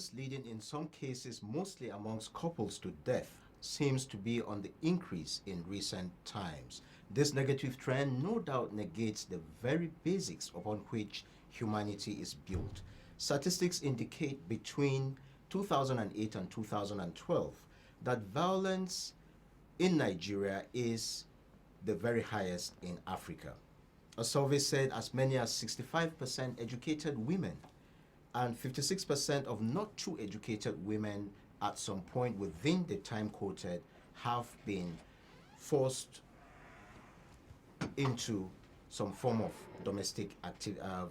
Violence leading in some cases, mostly amongst couples, to death seems to be on the increase in recent times. This negative trend no doubt negates the very basics upon which humanity is built. Statistics indicate between 2008 and 2012 that violence in Nigeria is the very highest in Africa. A survey said as many as 65% educated women and 56% of not too educated women at some point within the time quoted have been forced into some form of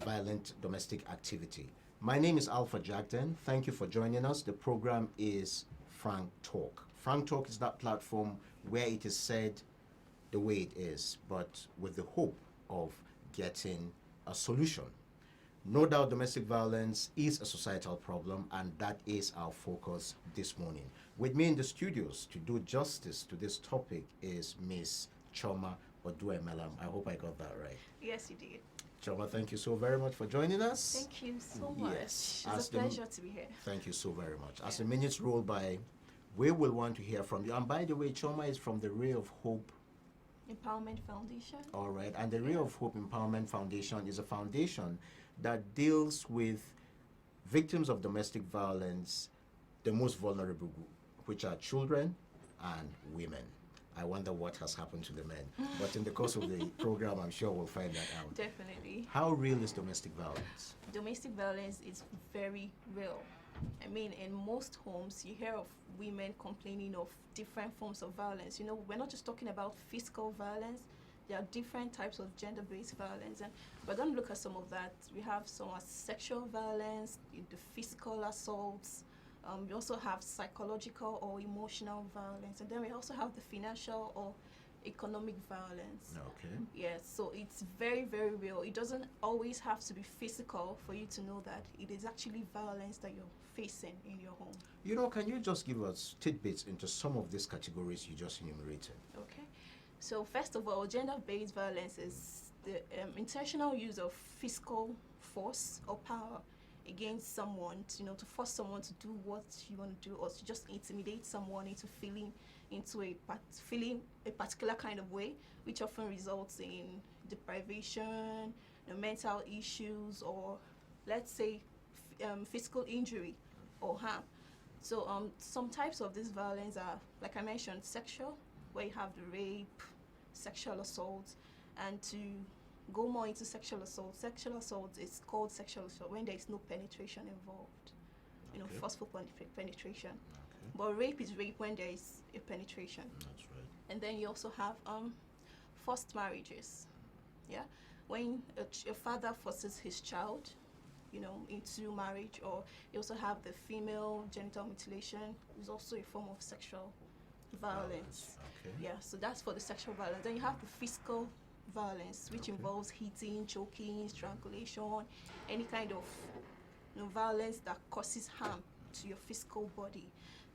violent domestic activity. My name is Alpha Jagden. Thank you for joining us. The program is Frank Talk. Frank Talk is that platform where it is said the way it is, but with the hope of getting a solution. No doubt domestic violence is a societal problem, and that is our focus this morning. With me in the studios to do justice to this topic is Miss Chioma Oduemelam. I hope I got that right. Yes, you did. Chioma, thank you so very much for joining us. Thank you so much. Yes. It's a pleasure to be here. Thank you so very much. As the minutes roll by, we will want to hear from you. And by the way, Chioma is from the Ray of Hope Empowerment Foundation. All right. And the Ray of Hope Empowerment Foundation is a foundation that deals with victims of domestic violence, the most vulnerable group, which are children and women. I wonder what has happened to the men. But in the course of the program, I'm sure we'll find that out. Definitely. How real is domestic violence? Domestic violence is very real. I mean, in most homes, you hear of women complaining of different forms of violence. You know, we're not just talking about physical violence. There are different types of gender-based violence, and we're going to look at some of that. We have some sexual violence, the physical assaults. We also have psychological or emotional violence, and then we also have the financial or economic violence. Okay. Yes, so it's very, very real. It doesn't always have to be physical for you to know that it is actually violence that you're facing in your home. You know, can you just give us tidbits into some of these categories you just enumerated? Okay. So first of all, gender-based violence is the intentional use of physical force or power against someone, to force someone to do what you want to do, or to just intimidate someone into feeling a particular kind of way, which often results in deprivation, mental issues, or let's say physical injury or harm. So some types of this violence are, like I mentioned, sexual, where you have the rape, sexual assault, and to go more into sexual assault is called sexual assault when there is no penetration involved, forceful penetration. Okay. But rape is rape when there is a penetration. That's right. And then you also have forced marriages, yeah, when a father forces his child, into marriage. Or you also have the female genital mutilation, which is also a form of sexual violence. Okay. Yeah, so that's for the sexual violence. Then you have the physical violence, which involves hitting, choking, strangulation, any kind of violence that causes harm to your physical body.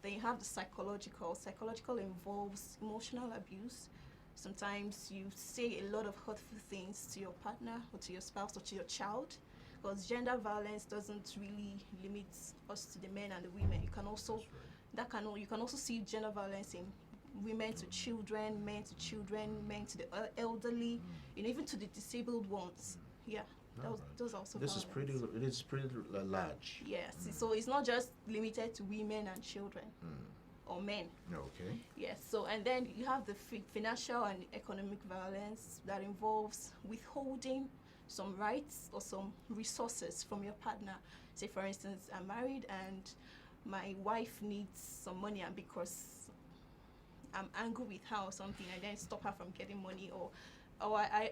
Then you have the psychological. Psychological involves emotional abuse. Sometimes you say a lot of hurtful things to your partner or to your spouse or to your child, because gender violence doesn't really limit us to the men and the women. You can also you can also see gender violence in women to children, men to children, men to the elderly, even to the disabled ones. Yeah, those are also This violence. it is pretty large. Yes, so it's not just limited to women and children or men. Okay. Yes, so and then you have the financial and economic violence that involves withholding some rights or some resources from your partner. Say, for instance, I'm married and my wife needs some money, and because I'm angry with her or something, I then stop her from getting money, or I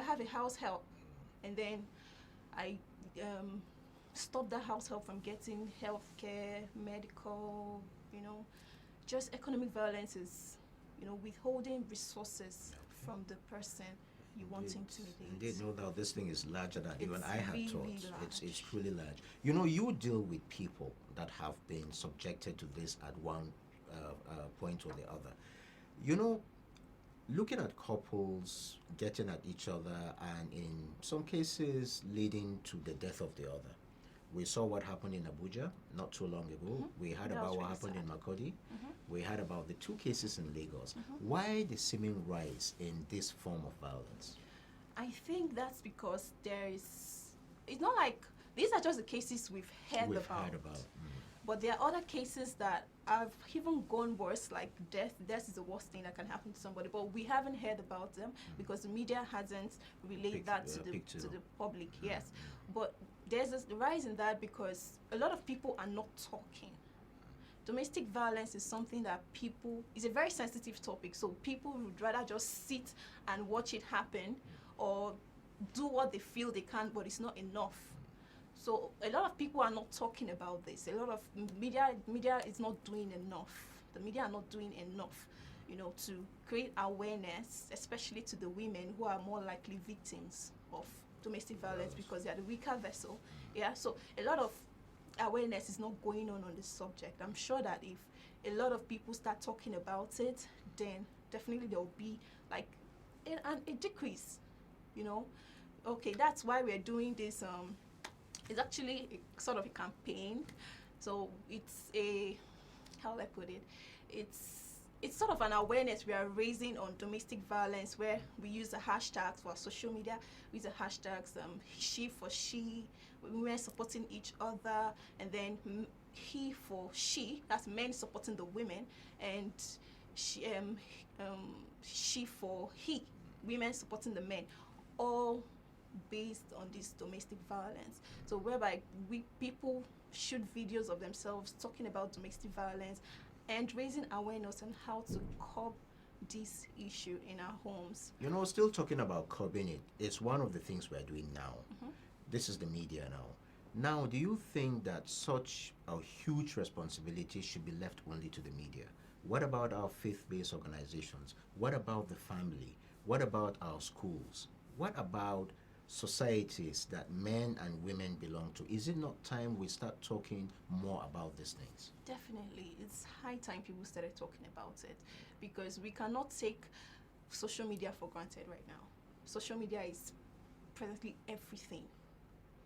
have a house help, and then I stop that house help from getting health care, medical, just economic violence is, withholding resources from the person you want to intimidate. Indeed, no doubt this thing is larger than even It's I had really thought. large. It's truly large. You deal with people that have been subjected to this at one point or the other. Looking at couples getting at each other and in some cases leading to the death of the other. We saw what happened in Abuja not too long ago. We heard That about was what really happened in Makodi. We heard about the 2 cases in Lagos. Mm-hmm. Why the seeming rise in this form of violence? I think that's because it's not like these are just the cases we've heard We've about. heard about. But there are other cases that have even gone worse, like death. Death is the worst thing that can happen to somebody, but we haven't heard about them because the media hasn't relayed that to the public. Yes, but there's a rise in that because a lot of people are not talking. Domestic violence is something that is a very sensitive topic, so people would rather just sit and watch it happen or do what they feel they can, but it's not enough. So a lot of people are not talking about this. A lot of media is not doing enough. The media are not doing enough, to create awareness, especially to the women who are more likely victims of domestic violence because they are the weaker vessel. Yeah, so a lot of awareness is not going on this subject. I'm sure that if a lot of people start talking about it, then definitely there will be like a decrease, Okay, that's why we're doing this. It's actually sort of a campaign. So it's how will I put it? It's sort of an awareness we are raising on domestic violence where we use the hashtags for social media. We use the hashtags she for she, women supporting each other, and then he for she, that's men supporting the women, and she for he, women supporting the men, all based on this domestic violence. So whereby people shoot videos of themselves talking about domestic violence and raising awareness on how to curb this issue in our homes. Still talking about curbing it, it's one of the things we're doing now. This is the media now. Now, do you think that such a huge responsibility should be left only to the media? What about our faith-based organizations? What about the family? What about our schools? What about societies that men and women belong to? Is it not time we start talking more about these things? Definitely. It's high time people started talking about it because we cannot take social media for granted right now. Social media is presently everything.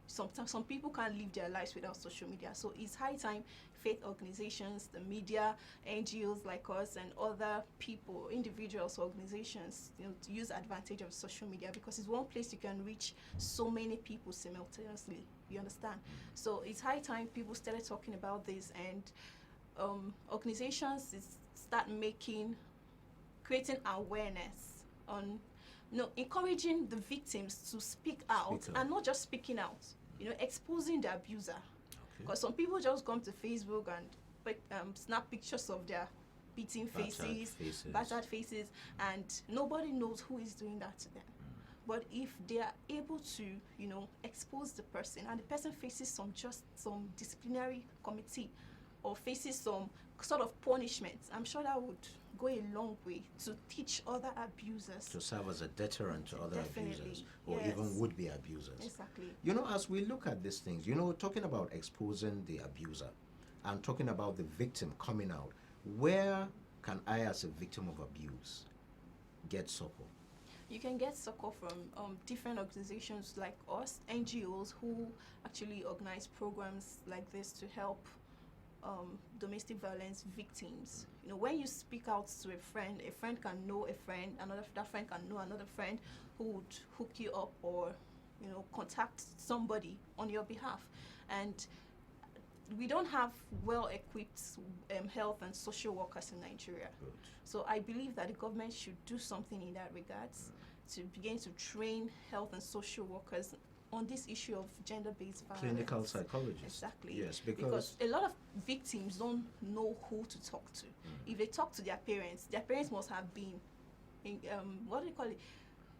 Sometimes some people can't live their lives without social media. So it's high time faith organizations, the media, NGOs like us, and other people, individuals, organizations, to use advantage of social media because it's one place you can reach so many people simultaneously. You understand? So it's high time people started talking about this, and organizations start creating awareness on encouraging the victims to speak out, and not just speaking out, exposing the abuser. Because some people just come to Facebook and snap pictures of their beaten faces, battered faces, and nobody knows who is doing that to them. But if they are able to, expose the person, and the person faces some disciplinary committee or faces some sort of punishment, I'm sure that would go a long way to teach other abusers. To serve as a deterrent to other abusers or yes. even would-be abusers. Exactly. As we look at these things, talking about exposing the abuser and talking about the victim coming out, where can I, as a victim of abuse, get support? You can get support from different organizations like us, NGOs, who actually organize programs like this to help domestic violence victims. When you speak out to a friend can know a friend, that friend can know another friend who would hook you up or contact somebody on your behalf. And we don't have well-equipped health and social workers in Nigeria. Good. So I believe that the government should do something in that regards to begin to train health and social workers on this issue of gender-based violence. Clinical psychologists. Exactly. Yes, because a lot of victims don't know who to talk to. If they talk to their parents must have been,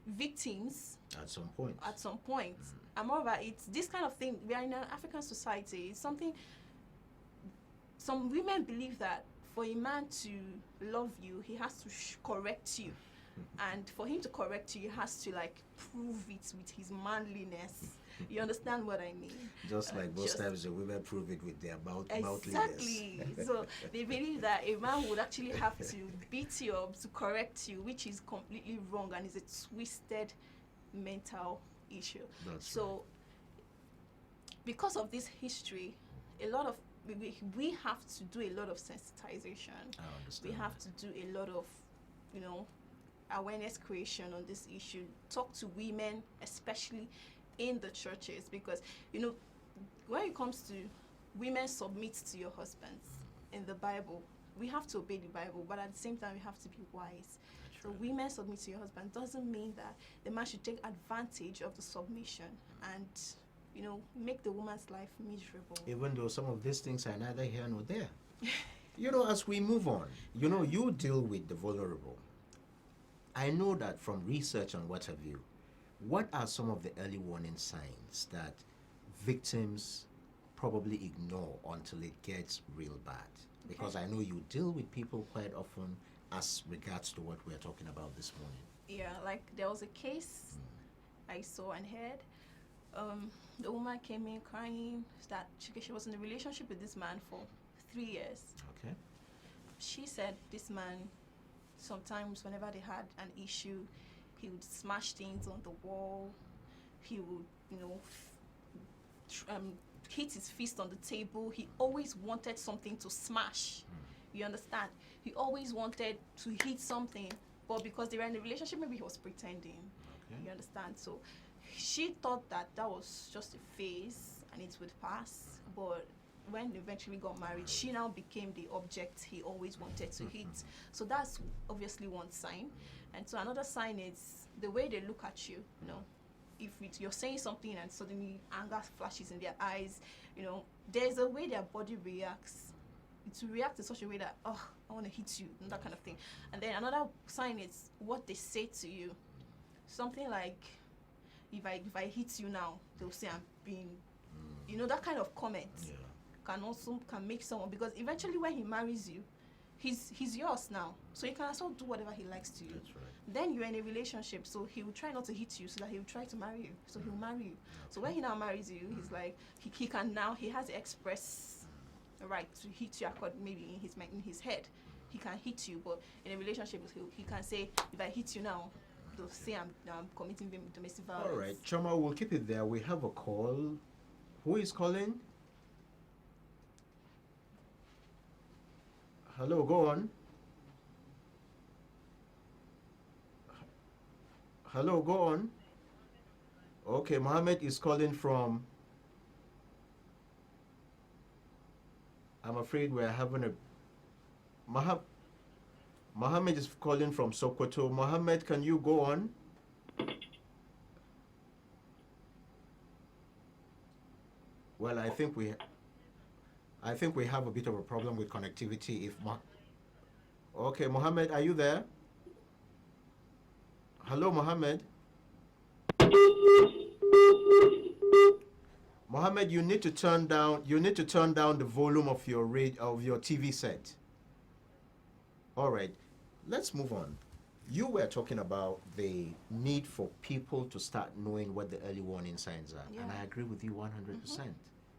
victims at some point. And moreover, it's this kind of thing. We are in an African society. It's something. Some women believe that for a man to love you, he has to correct you. And for him to correct you, he has to prove it with his manliness. You understand what I mean? Just like most times the women prove it with their mouthliness. Exactly. So they believe that a man would actually have to beat you up to correct you, which is completely wrong and is a twisted mental issue. That's so because of this history, a lot of we have to do a lot of sensitization. I understand. We have to do a lot of, you know, awareness creation on this issue. Talk to women, especially in the churches, because, you know, when it comes to women submit to your husbands in the Bible, we have to obey the Bible, but at the same time we have to be wise. That's So right. women submit to your husband doesn't mean that the man should take advantage of the submission and, you know, make the woman's life miserable. Even though some of these things are neither here nor there. You know, as we move on, you know, you deal with the vulnerable. I know that from research and what have you, what are some of the early warning signs that victims probably ignore until it gets real bad? Because I know you deal with people quite often as regards to what we're talking about this morning. Yeah, like there was a case I saw and heard. The woman came in crying that she was in a relationship with this man for 3 years. Okay. She said this man, sometimes whenever they had an issue, he would smash things on the wall. He would, you know, hit his fist on the table. He always wanted something to smash. You understand? He always wanted to hit something, but because they were in a relationship, maybe he was pretending. Okay. You understand? So she thought that that was just a phase and it would pass. But when they eventually got married, she now became the object he always wanted to hit. So that's obviously one sign. And so another sign is the way they look at you. You know, if you're saying something and suddenly anger flashes in their eyes, you know, there's a way their body reacts. It will react in such a way that, oh, I want to hit you, and that kind of thing. And then another sign is what they say to you. Something like, if I hit you now, they'll say I'm being, you know, that kind of comment Yeah. can make someone, because eventually when he marries you, he's yours now, so he can also do whatever he likes to you. That's right. Then you're in a relationship, so he will try not to hit you, so that he will try to marry you, so he'll marry you. So when he now marries you, he's like, he has the express right to hit you, maybe in his head he can hit you, but in a relationship he can say, if I hit you now, they'll say I'm committing domestic violence. All right, Choma, we'll keep it there. We have a call. Who is calling? Hello, go on. Hello, go on. Okay, Mohammed is calling from. I'm afraid we're having a. Mohammed is calling from Sokoto. Mohammed, can you go on? Well, I think we have a bit of a problem with connectivity. Okay, Mohammed, are you there? Hello, Mohammed. Mohammed, you need to turn down the volume of your TV set. All right, let's move on. You were talking about the need for people to start knowing what the early warning signs are, and Yeah. I agree with you 100%.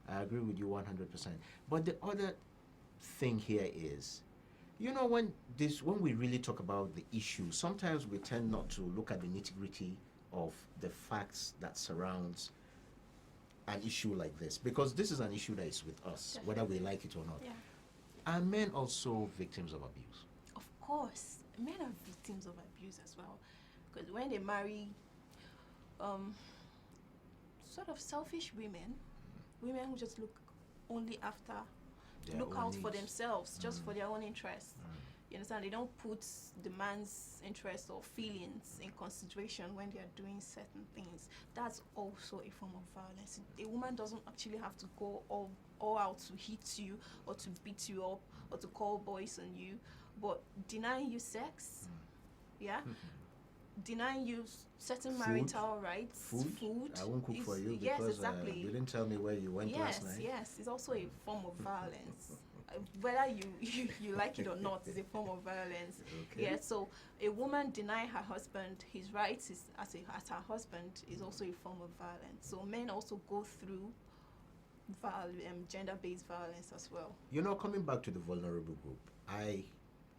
I agree with you 100%. But the other thing here is, you know, when we really talk about the issue, sometimes we tend not to look at the nitty-gritty of the facts that surrounds an issue like this, because this is an issue that is with us, whether we like it or not. Yeah. Are men also victims of abuse? Of course, men are victims of abuse as well, because when they marry sort of selfish women who just look only after, Their look own out for needs. themselves, just for their own interests. You understand? They don't put the man's interest or feelings in consideration when they are doing certain things. That's also a form of violence. A woman doesn't actually have to go all out to hit you or to beat you up or to call boys on you, but denying you sex, yeah, denying you certain Food. marital rights, food. I won't cook is- for you yes, because exactly. you didn't tell me where you went last night. Yes, it's also a form of violence. Whether you like it or not, it's a form of violence. Okay. Yeah, so a woman denying her husband his rights as her husband is also a form of violence. So men also go through gender-based violence as well. You know, coming back to the vulnerable group, I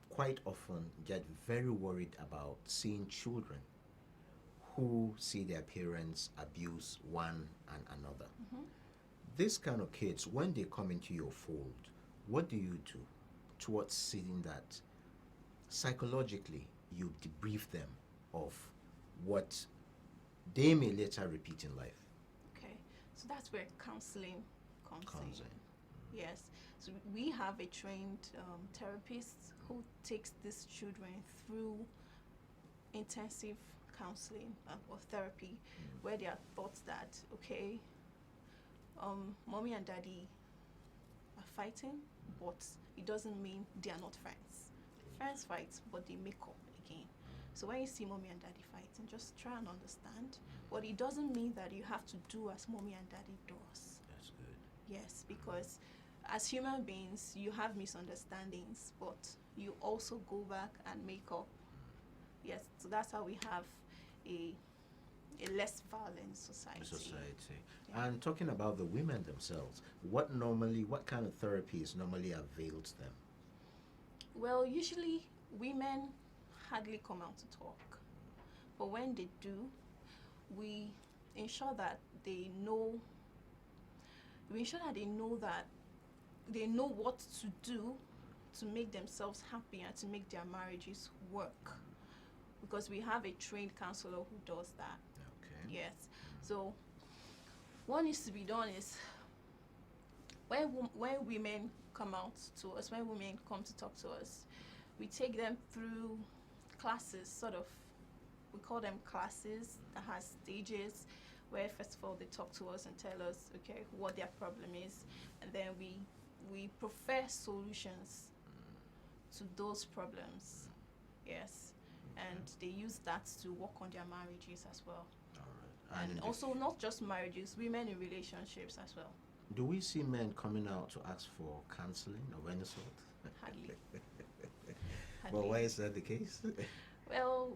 quite often get very worried about seeing children who see their parents abuse one and another. These kind of kids, when they come into your fold, what do you do towards seeing that psychologically you debrief them of what they may later repeat in life? Okay, so that's where counseling comes Comes in. in. Yes, so we have a trained therapist who takes these children through intensive counseling or therapy, where they are taught that okay, mommy and daddy are fighting, but it doesn't mean they are not friends. Friends fight, but they make up again. So when you see mommy and daddy fighting, just try and understand. But it doesn't mean that you have to do as mommy and daddy does. That's good. Yes, because as human beings, you have misunderstandings, but you also go back and make up. Yes, so that's how we have a less violent society. Society. Yeah. And talking about the women themselves, what kind of therapies normally avails them? Well, usually women hardly come out to talk, but when they do, we ensure that they know. We ensure that they know what to do to make themselves happy and to make their marriages work. Because we have a trained counselor who does that. Okay. Yes. So what needs to be done is when women come out to us, when women come to talk to us, we take them through classes, sort of. We call them classes that has stages where first of all they talk to us and tell us okay what their problem is, and then we prefer solutions to those problems. Yes. And they use that to work on their marriages as well. All right. And also not just marriages, women in relationships as well. do we see men coming out to ask for counseling of any sort? Hardly. Well, why is that the case? Well,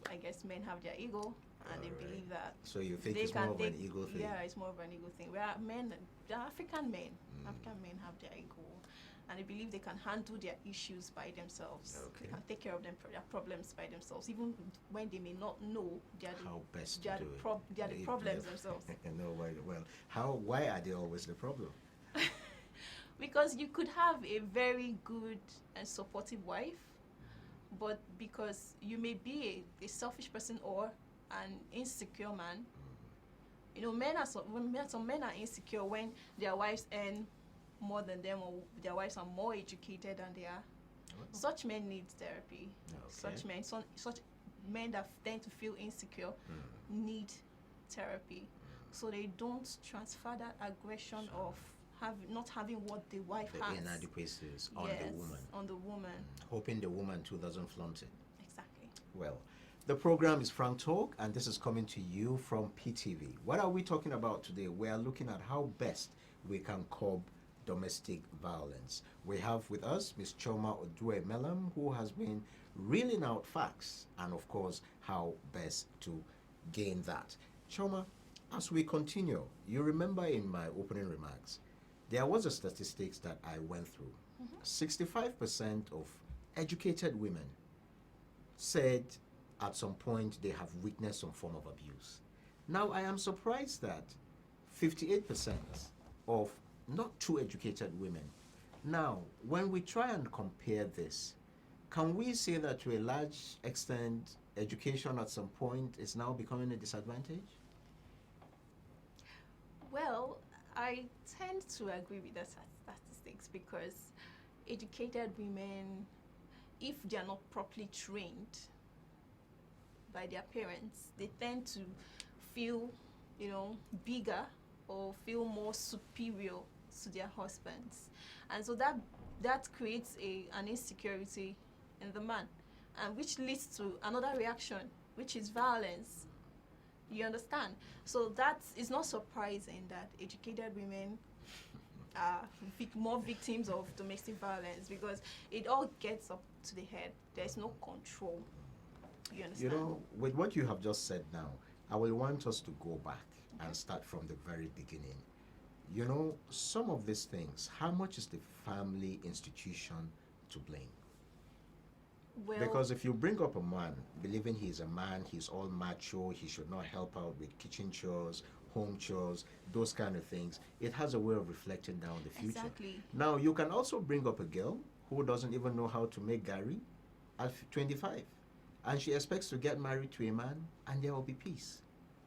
I guess men have their ego and they Alright. believe that So you think they it's can more of an ego thing? Yeah, it's more of an ego thing. Where men, the African men, African men have their ego, and they believe they can handle their issues by themselves. Okay. They can take care of their problems by themselves, even when they may not know they are the, How best they to are do the, it? they are the They- problems they- themselves. No, well, why are they always the problem? Because you could have a very good and supportive wife, but because you may be a selfish person or an insecure man, you know, some men are insecure when their wives earn more than them or their wives are more educated than they are. Such men need therapy. Okay. Such men that tend to feel insecure need therapy, so they don't transfer that aggression of not having what the wife The has. inadequacies on Yes, the woman. on the woman. Hoping the woman too doesn't flaunt it. Exactly. Well, the program is Frank Talk, and this is coming to you from PTV. What are we talking about today? We are looking at how best we can curb domestic violence. We have with us Ms. Choma Odue Melam, who has been reeling out facts and, of course, how best to gain that. Choma, as we continue, you remember in my opening remarks, there was a statistics that I went through. 65% of educated women said at some point they have witnessed some form of abuse. Now, I am surprised that 58% of not too educated women. Now, when we try and compare this, can we say that to a large extent, education at some point is now becoming a disadvantage? Well, I tend to agree with the statistics because educated women, if they are not properly trained by their parents, they tend to feel, bigger or feel more superior to their husbands, and so that creates an insecurity in the man, and which leads to another reaction, which is violence. You understand? So that is not surprising that educated women are more victims of domestic violence because it all gets up to the head. There's no control. You understand? With what you have just said now, I will want us to go back and start from the very beginning. Some of these things, how much is the family institution to blame? Well, Because if you bring up a man believing he's a man, he's all macho, he should not help out with kitchen chores home chores, those kind of things. It has a way of reflecting down the future. Exactly. Now, you can also bring up a girl who doesn't even know how to make gari at 25, and she expects to get married to a man and there will be peace.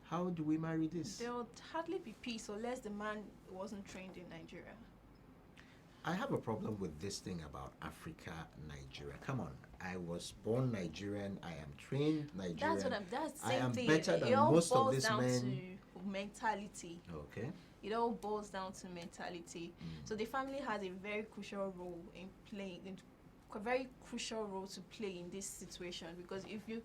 How do we marry this? There would hardly be peace unless the man wasn't trained in Nigeria. I have a problem with this thing about Africa, Nigeria. Come on, I was born Nigerian. I am trained Nigerian. That's the I same am thing. better than It all most of boils these down men. to mentality. Okay. It all boils down to mentality. So the family has a very crucial role in playing, a very crucial role to play in this situation, because if you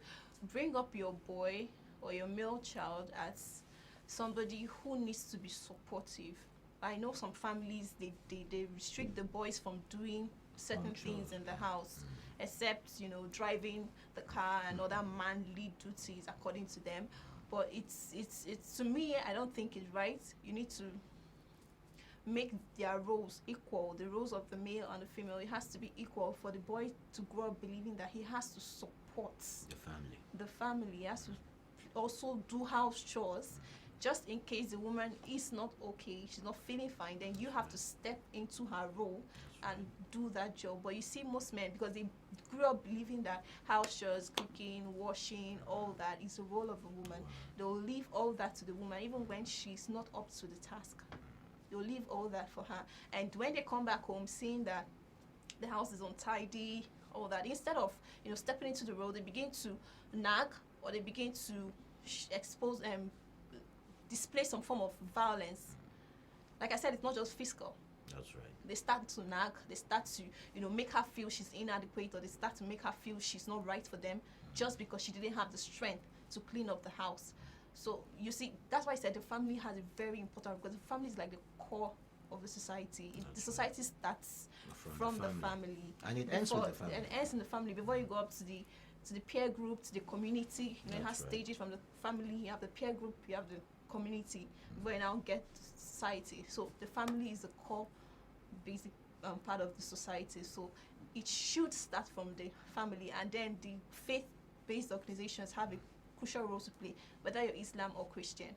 bring up your boy or your male child as somebody who needs to be supportive, I know some families they restrict the boys from doing certain things in the house, except driving the car and other manly duties according to them. But it's to me, I don't think it's right. You need to make their roles equal. The roles of the male and the female, it has to be equal for the boy to grow up believing that he has to support The family. the family. He has to also do house chores, just in case the woman is not okay, she's not feeling fine, then you have to step into her role and do that job. But you see most men, because they grew up believing that house chores, cooking, washing, all that is the role of a woman, they'll leave all that to the woman even when she's not up to the task. They'll leave all that for her, and when they come back home seeing that the house is untidy, all that, instead of stepping into the role, they begin to nag, or they begin to expose display some form of violence. Like I said, it's not just physical. That's right. They start to nag, they start to make her feel she's inadequate, or they start to make her feel she's not right for them, just because she didn't have the strength to clean up the house. So you see, that's why I said the family has a very important, because the family is like the core of the society. The society starts from the family, and it ends with the family. And ends in the family before you go up to the peer group, to the community. You have stages from the family. You have the peer group. You have the community. Before you now get to society. So the family is the core, basic part of the society. So it should start from the family, and then the faith-based organizations have a crucial role to play, whether you're Islam or Christian.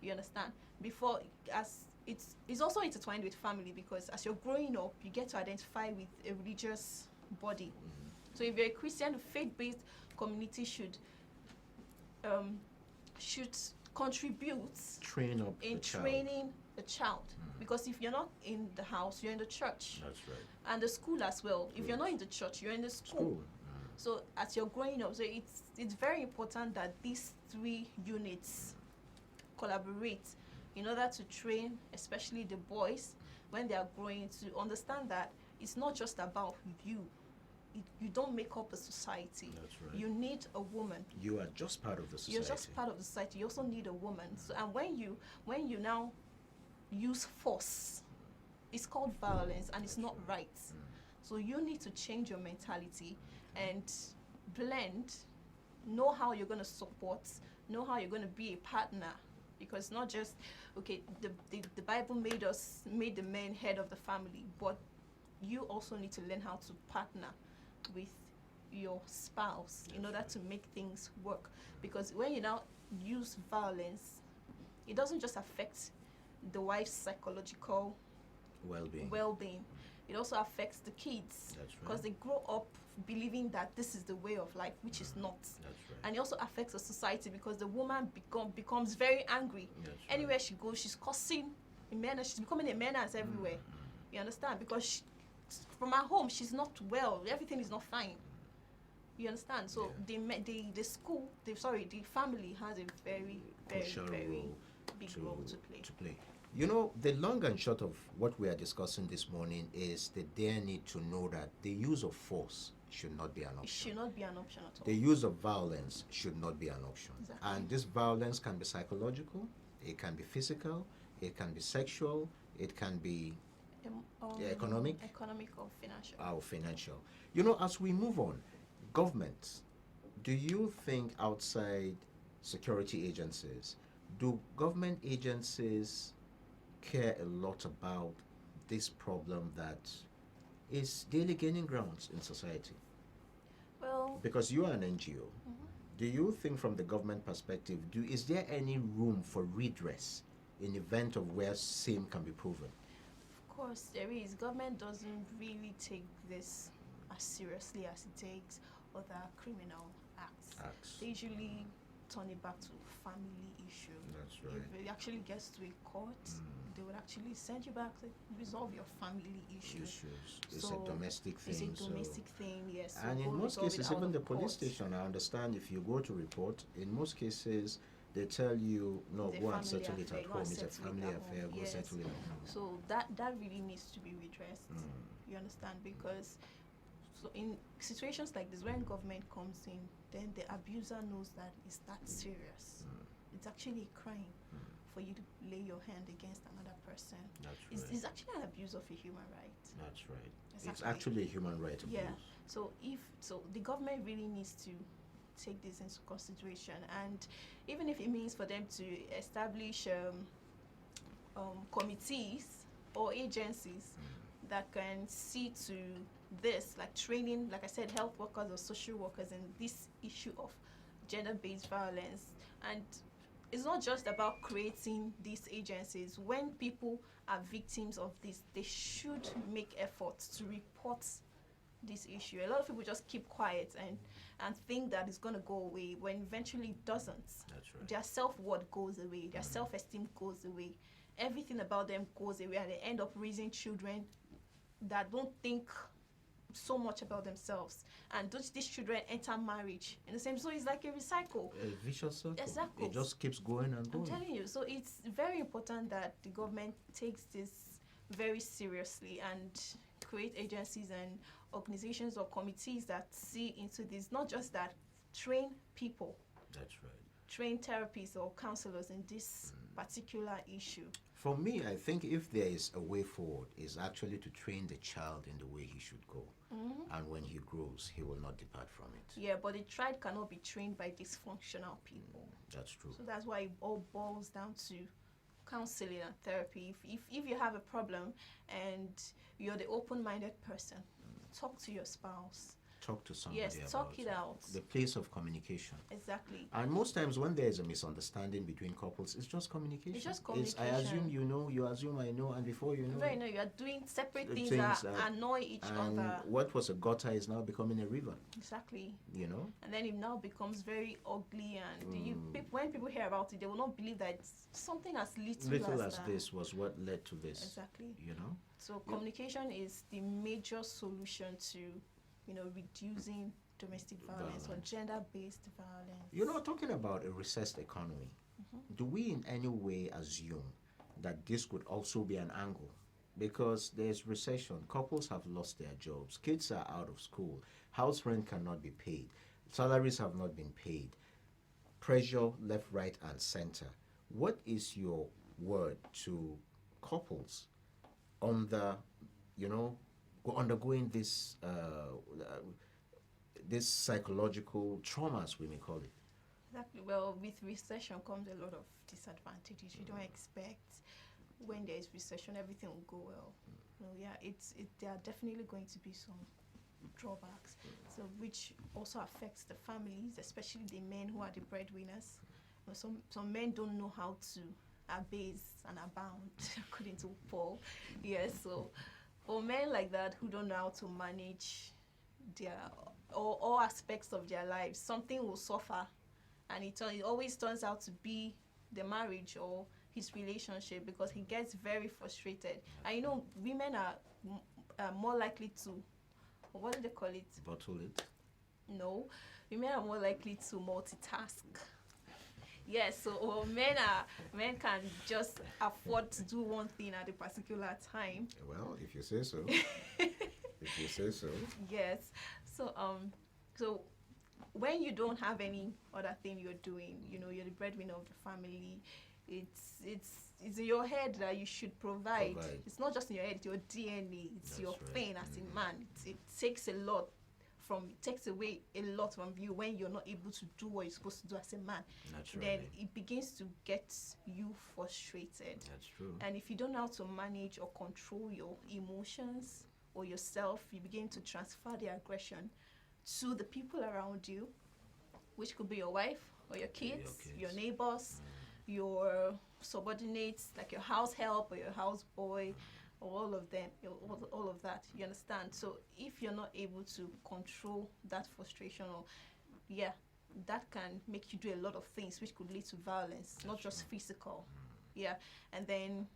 You understand? Before, as it's also intertwined with family, because as you're growing up, you get to identify with a religious body. So if you're a Christian, the faith-based community should contribute Train up in the child. training the child. Because if you're not in the house, you're in the church. That's right. And the school as well. If you're not in the church, you're in the school. So as you're growing up, so it's very important that these three units collaborate in order to train, especially the boys, when they are growing, to understand that it's not just about you. You don't make up a society. That's right. You need a woman. You are just part of the society. You're just part of the society. You also need a woman. So, and when you now use force, it's called violence, and it's not right. So you need to change your mentality and blend, know how you're going to support, know how you're going to be a partner. Because it's not just, okay, the Bible made the men head of the family, but you also need to learn how to partner with your spouse in order to make things work. Because when you now use violence, it doesn't just affect the wife's psychological well-being. It also affects the kids. That's right. Because they grow up believing that this is the way of life, which is not. That's right. And it also affects the society, because the woman becomes very angry. That's right. Anywhere she goes, she's causing a menace. She's becoming a menace everywhere. You understand? Because from her home, she's not well. Everything is not fine. You understand? So the family has a very, very, Crucial very role big role to play. You know, the long and short of what we are discussing this morning is that they need to know that the use of force should not be an option. It should not be an option at all. The use of violence should not be an option. Exactly. And this violence can be psychological, it can be physical, it can be sexual, it can be economic or financial. Financial. You know, as we move on, government, do you think outside security agencies, do government agencies care a lot about this problem that is daily gaining grounds in society? Well, Because you are an NGO, do you think from the government perspective, is there any room for redress in event of where same can be proven? Of course, there is. Government doesn't really take this as seriously as it takes other criminal acts. They usually turn it back to family issue. That's If it actually gets to a court, they would actually send you back to resolve your family issue. Issues. It's So, a domestic thing. It's a domestic thing, yes. So And go in most resolve it cases, out even of the police court. station, I understand if you go to report, in most cases, they tell you, no, It's a go and family settle it affair, at go home. and It's a settle it family at affair. home, Go yes. settle it at home. So that really needs to be redressed. You understand? Because so in situations like this, when government comes in, then the abuser knows that it's that serious. It's actually a crime for you to lay your hand against another person. That's It's actually an abuse of a human right. That's right. It's Exactly. actually a human right abuse. Yeah. So the government really needs to take this into consideration, and even if it means for them to establish committees or agencies that can see to this, like training, like I said, health workers or social workers in this issue of gender-based violence. And it's not just about creating these agencies. When people are victims of this, they should make efforts to report this issue. A lot of people just keep quiet and think that it's going to go away when eventually it doesn't. That's right. Their self-worth goes away, their self-esteem goes away, everything about them goes away, and they end up raising children that don't think so much about themselves, and these children enter marriage in the same. So it's like a recycle. A vicious circle. Exactly. It just keeps going and I'm going. telling you. So it's very important that the government takes this very seriously and create agencies and organizations or committees that see into this. Not just that, train people, That's right. train therapists or counselors in this particular issue. For me, I think if there is a way forward, is actually to train the child in the way he should go. And when he grows, he will not depart from it. Yeah, but the child cannot be trained by dysfunctional people. That's true. So that's why it all boils down to counseling and therapy. If you have a problem and you're the open-minded person, talk to your spouse. Talk to somebody Yes, about talk it out. the place of communication. Exactly. And most times when there is a misunderstanding between couples, it's just communication. It's just I communication. assume you know, you assume I know, and before you know, Before you know, you are doing separate things things that that- annoy each and other. what was a gutter is now becoming a river, Exactly. you know? And then it now becomes very ugly, and when people hear about it, they will not believe that it's something as Little as that. this was what led to this, Exactly. you know? So communication is the major solution to, reducing domestic violence or gender-based violence. You know, talking about a recessed economy, do we in any way assume that this could also be an angle? Because there's recession, couples have lost their jobs, kids are out of school, house rent cannot be paid, salaries have not been paid, pressure left, right, and center. What is your word to couples undergoing this psychological traumas, we may call it? Exactly. Well, with recession comes a lot of disadvantages. You don't expect when there is recession everything will go well. There are definitely going to be some drawbacks, so which also affects the families, especially the men who are the breadwinners. Some men don't know how to abase and abound, according to Paul. Yes, so for men like that who don't know how to manage their all aspects of their lives, something will suffer, and it always turns out to be the marriage or his relationship, because he gets very frustrated. And women are more likely to, what do they call it? Bottle it. No, women are more likely to multitask. Yes, so men can just afford to do one thing at a particular time. Well, if you say so. If you say so. Yes. So when you don't have any other thing you're doing, you're the breadwinner of the family, it's in your head that you should provide. It's not just in your head, it's your DNA, it's That's your right. thing as a man. It takes away a lot from you when you're not able to do what you're supposed to do as a man. Then it begins to get you frustrated. That's true. And if you don't know how to manage or control your emotions or yourself, you begin to transfer the aggression to the people around you, which could be your wife or your kids, your neighbors, your subordinates, like your house help or your house boy, or all of them, all of that. You understand? So if you're not able to control that frustration, or yeah, that can make you do a lot of things which could lead to violence, not just physical. Yeah, and then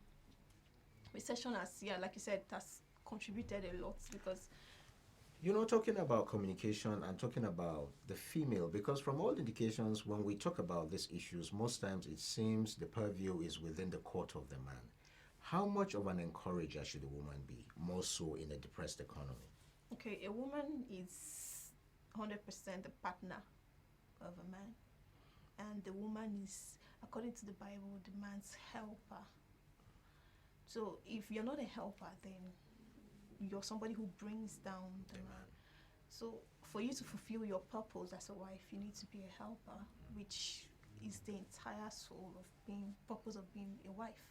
recession has, yeah, like you said, has contributed a lot because Talking about communication and talking about the female, because from all indications, when we talk about these issues, most times it seems the purview is within the court of the man. How much of an encourager should a woman be, more so in a depressed economy? okay, a woman is 100% the partner of a man, and the woman is, according to the Bible, the man's helper. So if you're not a helper, then you're somebody who brings down the man. So for you to fulfill your purpose as a wife, you need to be a helper, which is the entire soul of being purpose of being a wife.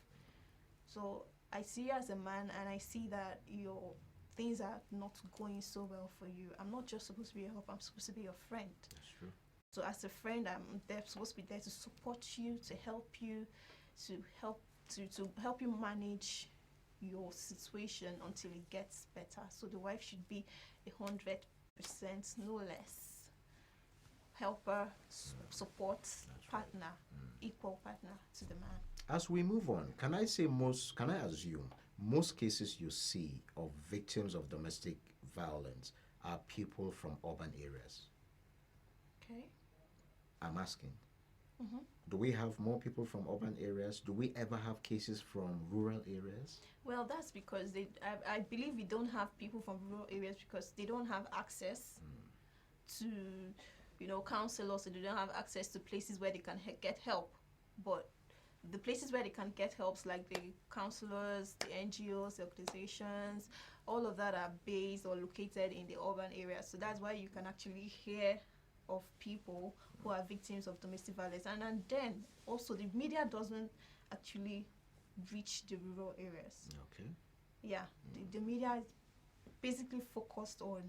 So I see you as a man, and I see that your things are not going so well for you. I'm not just supposed to be a helper, I'm supposed to be your friend. That's true. So as a friend, I'm there, supposed to be there to support you, to help you, to help to help you manage your situation until it gets better. So the wife should be 100%, no less, helper, support, partner, equal partner to the man. As we move on, can I assume most cases you see of victims of domestic violence are people from urban areas? Okay. I'm asking. Mm-hmm. Do we have more people from urban areas? Do we ever have cases from rural areas? Well, that's because I believe we don't have people from rural areas because they don't have access to, counselors. So they don't have access to places where they can get help. But the places where they can get helps, like the counselors, the NGOs, the organizations, all of that are based or located in the urban areas. So that's why you can actually hear of people who are victims of domestic violence. And then also the media doesn't actually reach the rural areas. Okay. Yeah, the media is basically focused on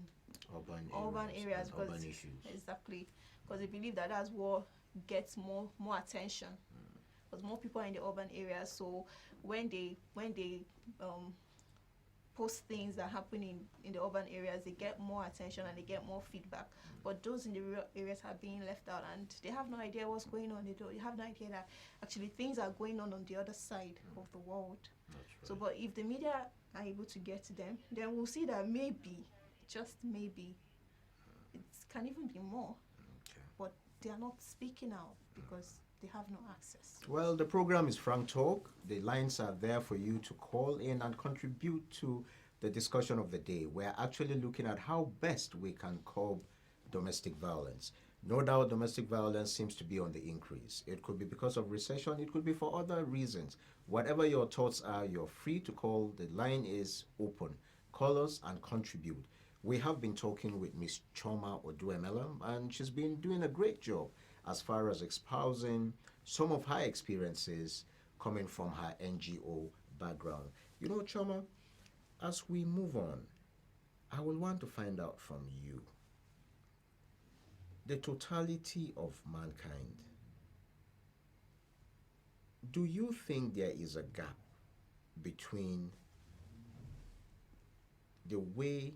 urban areas because urban issues. Exactly, because they believe that that's what gets more attention. Because more people are in the urban areas, so when they post things that happen in the urban areas, they get more attention and they get more feedback. But those in the rural areas are being left out, and they have no idea what's going on. They have no idea that actually things are going on the other side of the world. That's right. So, but if the media are able to get to them, then we'll see that maybe, just maybe, it can even be more. Okay. But they are not speaking out because they have no access. Well, the program is Frank Talk. The lines are there for you to call in and contribute to the discussion of the day. We're actually looking at how best we can curb domestic violence. No doubt domestic violence seems to be on the increase. It could be because of recession, it could be for other reasons. Whatever your thoughts are, you're free to call. The line is open. Call us and contribute. We have been talking with Miss Choma Oduemela, and she's been doing a great job as far as espousing some of her experiences coming from her NGO background. Choma, as we move on, I will want to find out from you the totality of mankind. Do you think there is a gap between the way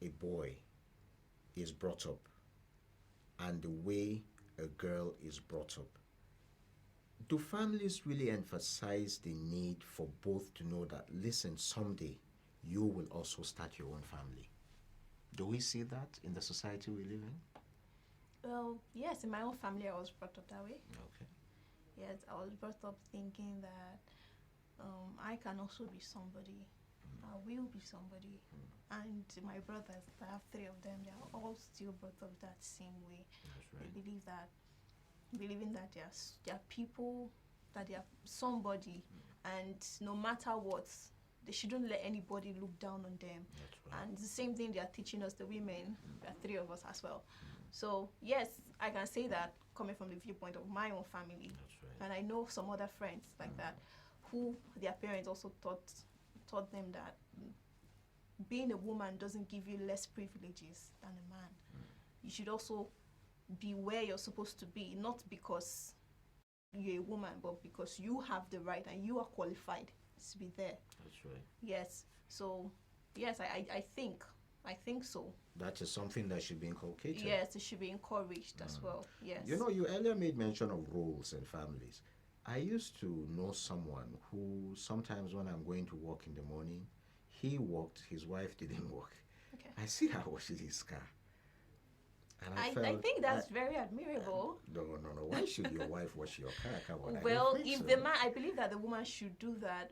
a boy is brought up and the way a girl is brought up? Do families really emphasize the need for both to know that, listen, someday you will also start your own family? Do we see that in the society we live in? Well, yes, in my own family, I was brought up that way. Okay. Yes, I was brought up thinking that I can also be somebody. I will be somebody. And my brothers, I have 3 of them, they are all still brought up that same way. That's right. They believing that they are people, that they are somebody, and no matter what, they shouldn't let anybody look down on them. That's right. And the same thing they are teaching us, the women, there are 3 of us as well. So yes, I can say that coming from the viewpoint of my own family. That's right. And I know some other friends like that who their parents also taught them that being a woman doesn't give you less privileges than a man. You should also be where you're supposed to be, not because you're a woman, but because you have the right and you are qualified to be there. That's right. Yes. So, yes, I think so. That is something that should be inculcated. Yes, it should be encouraged as well. Yes. You know, you earlier made mention of roles in families. I used to know someone who sometimes when I'm going to work in the morning, he worked, his wife didn't work. Okay. I see her washing his car. And I think that's very admirable. No. Why should your wife wash your car? Come on, I Well, don't think if so. the man, I believe that the woman should do that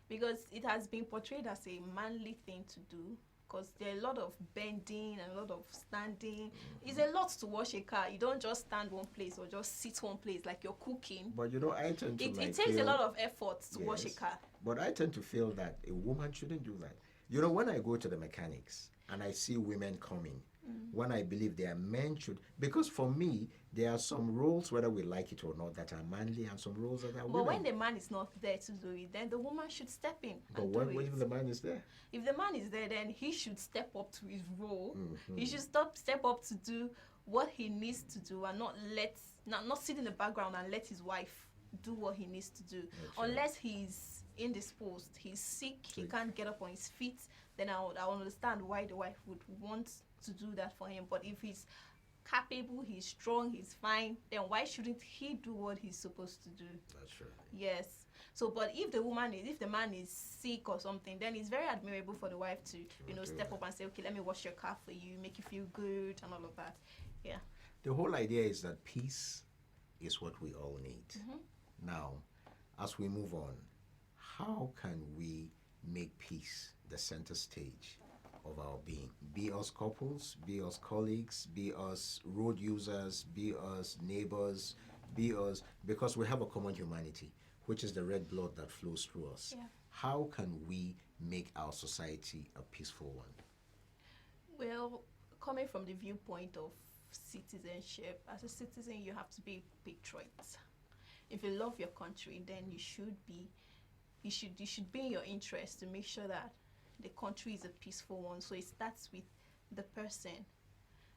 because it has been portrayed as a manly thing to do. Because there are a lot of bending and a lot of standing. It's a lot to wash a car. You don't just stand one place or just sit one place like you're cooking. But you know, I tend to It like takes a feel- lot of effort to wash a Yes. car. But I tend to feel that a woman shouldn't do that. You know, when I go to the mechanics and I see women coming, when I believe they are men should, because for me, there are some roles, whether we like it or not, that are manly and some roles that are But women. when the man is not there to do it, then the woman should step in But and when do it. if the man is there? If the man is there, then he should step up to his role. Mm-hmm. He should step up to do what he needs to do and not sit in the background and let his wife do what he needs to do. That's right. Unless he's indisposed, he's sick, he Sick. can't get up on his feet, then I would understand why the wife would want to do that for him. But if he's capable, he's strong, he's fine, then why shouldn't he do what he's supposed to do? That's right. Yes. So, but if the man is sick or something, then it's very admirable for the wife to, do step that. up and say, okay, let me wash your car for you, make you feel good and all of that. Yeah. The whole idea is that peace is what we all need. Mm-hmm. Now, as we move on, how can we make peace the center stage of our being? Be us couples, be us colleagues, be us road users, be us neighbors, be us, because we have a common humanity, which is the red blood that flows through us. Yeah. How can we make our society a peaceful one? Well, coming from the viewpoint of citizenship, as a citizen, you have to be a patriot. If you love your country, then you should be in your interest to make sure that the country is a peaceful one. So it starts with the person.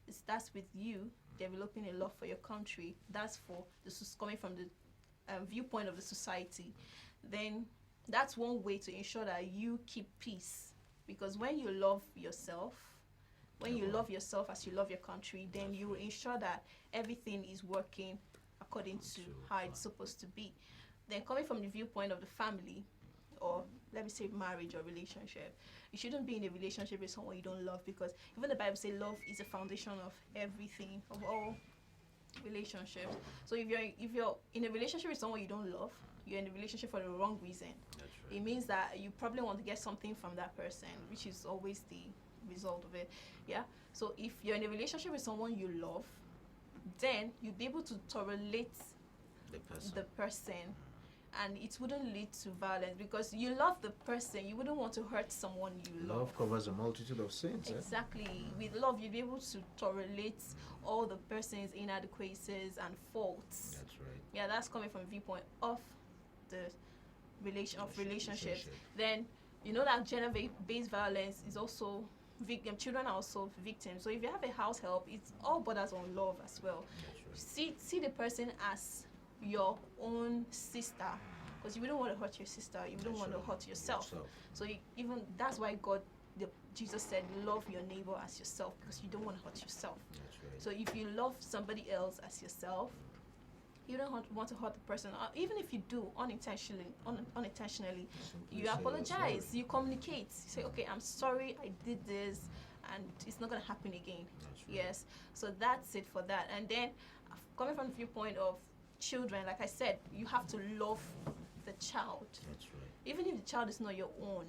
It starts with you developing a love for your country. That's for this is coming from the viewpoint of the society. Then that's one way to ensure that you keep peace. Because when you love yourself, when you love yourself as you love your country, then you will ensure that everything is working according to how it's supposed to be. Then coming from the viewpoint of the family, or let me say marriage or relationship, you shouldn't be in a relationship with someone you don't love, because even the Bible says love is a foundation of everything, of all relationships. So if you're in a relationship with someone you don't love, you're in a relationship for the wrong reason. That's It means that you probably want to get something from that person, which is always the result of it. Yeah. So if you're in a relationship with someone you love, then you'll be able to tolerate the person, and it wouldn't lead to violence, because you love the person. You wouldn't want to hurt someone you love. Love covers a multitude of sins. Exactly. With love, you'll be able to tolerate all the person's inadequacies and faults. That's right. Yeah, that's coming from a viewpoint of the relationships. Then you know that gender-based violence is also children are also victims. So if you have a house help, it's all borders on love as well. That's right. See the person as your own sister, because you wouldn't want to hurt your sister. You wouldn't want to hurt yourself. So even that's why Jesus said, love your neighbor as yourself, because you don't want to hurt yourself. That's right. So if you love somebody else as yourself, you don't want to hurt the person. Even if you do unintentionally, Simply you say you're apologize, sorry. you communicate. You say, okay, I'm sorry, I did this, and it's not going to happen again. That's right. Yes. So that's it for that. And then coming from the viewpoint of children, like I said, you have to love the child. That's right. Even if the child is not your own.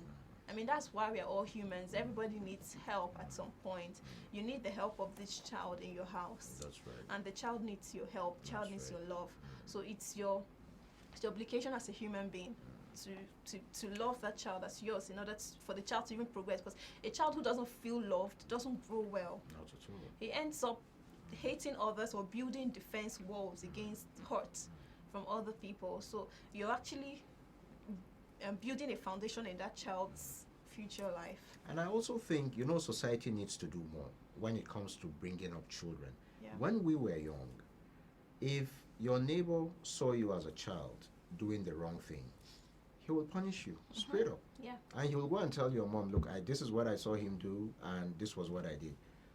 I mean, that's why we are all humans. Everybody needs help at some point. You need the help of this child in your house. That's right. And the child needs your help. Child That's needs right. your love. So it's your obligation as a human being to love that child as yours, in order for the child to even progress. Because a child who doesn't feel loved doesn't grow well. Not at all. He ends up hating others or building defense walls against hurt from other people. So you're actually building a foundation in that child's future life. And I also think, society needs to do more when it comes to bringing up children. Yeah. When we were young, if your neighbor saw you as a child doing the wrong thing, he will punish you straight up. Yeah. And he will go and tell your mom, look, this is what I saw him do, and this was what I did.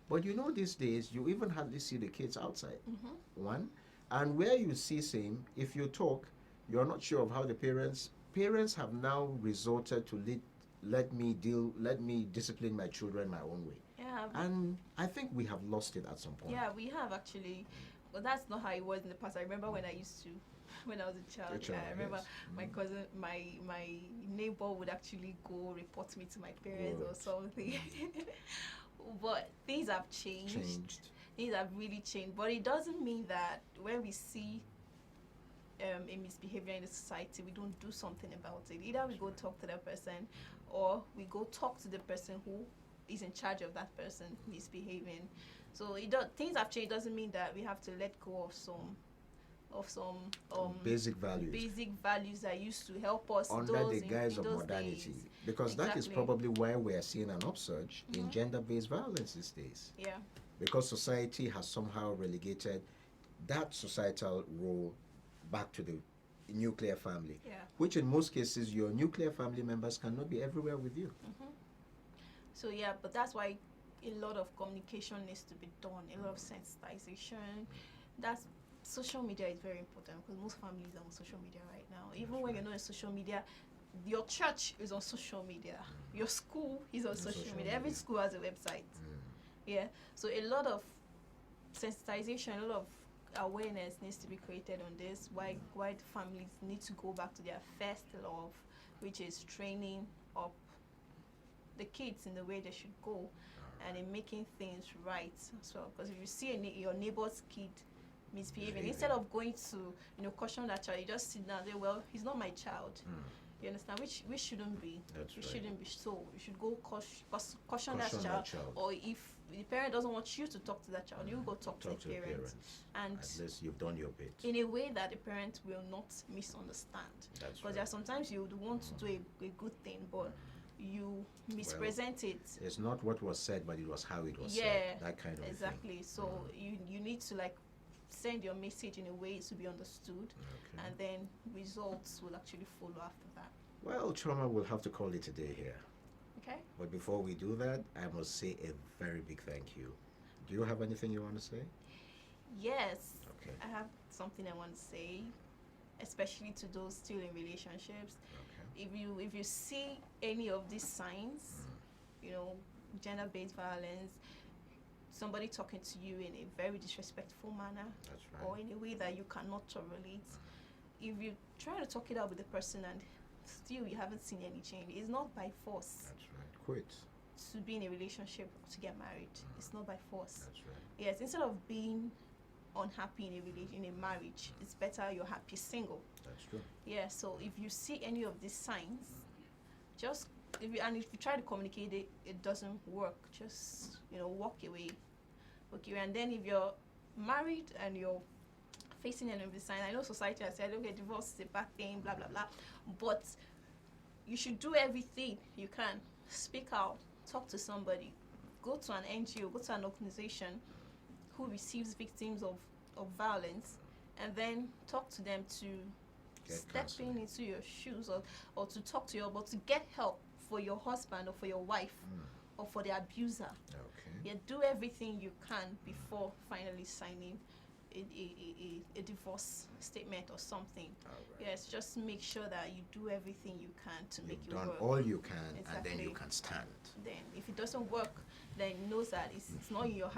But you know, these days, you even hardly see the kids outside. One. And where you see same, if you talk, you're not sure of how the parents have now resorted to let me discipline my children my own way. Yeah. And I think we have lost it at some point. Yeah, we have actually. But that's not how it was in the past. I remember when I used to, when I was a child. I remember yes. my cousin, my neighbor would actually go report me to my parents or Good. something. But things have changed. Things have really changed. But it doesn't mean that when we see a misbehavior in the society, we don't do something about it. Either we go talk to that person, or we go talk to the person who is in charge of that person misbehaving. So things have changed. Doesn't mean that we have to let go of some basic values that used to help us under the guise of modernity, days. because that is Exactly. probably why we are seeing an upsurge in gender-based violence these days, Yeah. because society has somehow relegated that societal role back to the nuclear family, Yeah. which in most cases your nuclear family members cannot be everywhere with you. So yeah, but that's why a lot of communication needs to be done, a lot of sensitization. That's social media is very important because most families are on social media right now. Even when you're not on social media, your church is on social media, your school is on social media. Every school has a website. Yeah. So a lot of sensitization, a lot of awareness needs to be created on this. Why the families need to go back to their first love, which is training up the kids in the way they should go, and in making things right as well. Because if you see your neighbor's kid misbehaving, instead of going to caution that child, you just sit down and say, well, he's not my child. You understand? Which shouldn't be. That's It right. shouldn't be so. You should go caution that child. Or if the parent doesn't want you to talk to that child, you go talk to the parents. And at least you've done your bit. in a way that the parent will not misunderstand. That's Because right. there are sometimes you would want to do a good thing, but you mispresent it. It's not what was said, but it was how it was Yeah, said. That kind of thing. exactly. So you need to send your message in a way to be understood, Okay. and then results will actually follow after that. Well, Choma, we'll have to call it a day here. Okay. But before we do that, I must say a very big thank you. Do you have anything you want to say? Yes. Okay. I have something I want to say, especially to those still in relationships. Okay. If you see any of these signs, gender-based violence, somebody talking to you in a very disrespectful manner, That's right. or in a way that you cannot tolerate, if you try to talk it out with the person and still you haven't seen any change, it's not by force That's right. Quit. to be in a relationship, to get married. It's not by force. That's right. Yes, instead of being unhappy in a marriage, it's better you're happy single. That's true. Yeah, so if you see any of these signs, just if you try to communicate it doesn't work, just walk away. Okay, and then if you're married and you're facing any of these signs, I know society has said, okay, divorce is a bad thing, blah blah blah, but you should do everything you can. Speak out, talk to somebody, go to an NGO, go to an organization who receives victims of violence, and then talk to them to Get step counseling. into your shoes, or to talk to but to get help for your husband or for your wife or for the abuser. Okay. Yeah, do everything you can before finally signing a divorce statement or something. All right. Yes, just make sure that you do everything you can to make You've it done work. all you can, and then you Exactly. can stand. Then if it doesn't work, then knows that it's not in your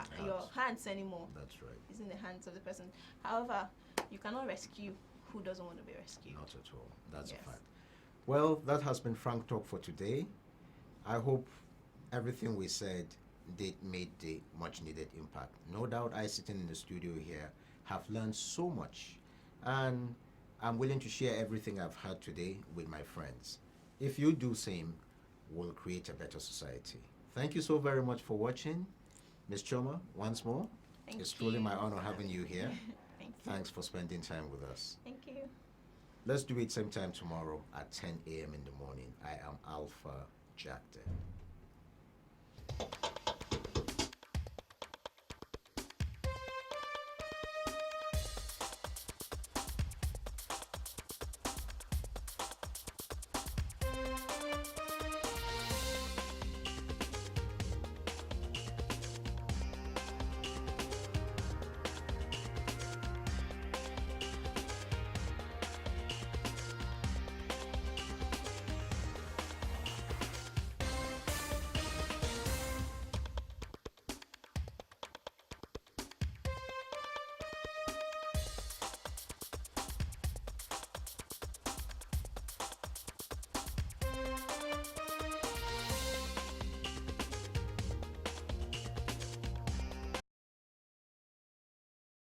hands anymore. That's right. It's in the hands of the person. However, you cannot rescue who doesn't want to be rescued. Not at all. That's Yes. a fact. Well, that has been Frank Talk for today. I hope everything we said made the much needed impact. No doubt I, sitting in the studio here, have learned so much, and I'm willing to share everything I've heard today with my friends. If you do same, we'll create a better society. Thank you so very much for watching. Ms. Choma, once more, Thank it's you. truly my honor having you here. Thank you. Thanks for spending time with us. Thank you. Let's do it same time tomorrow at 10 a.m. in the morning. I am Alpha Jack.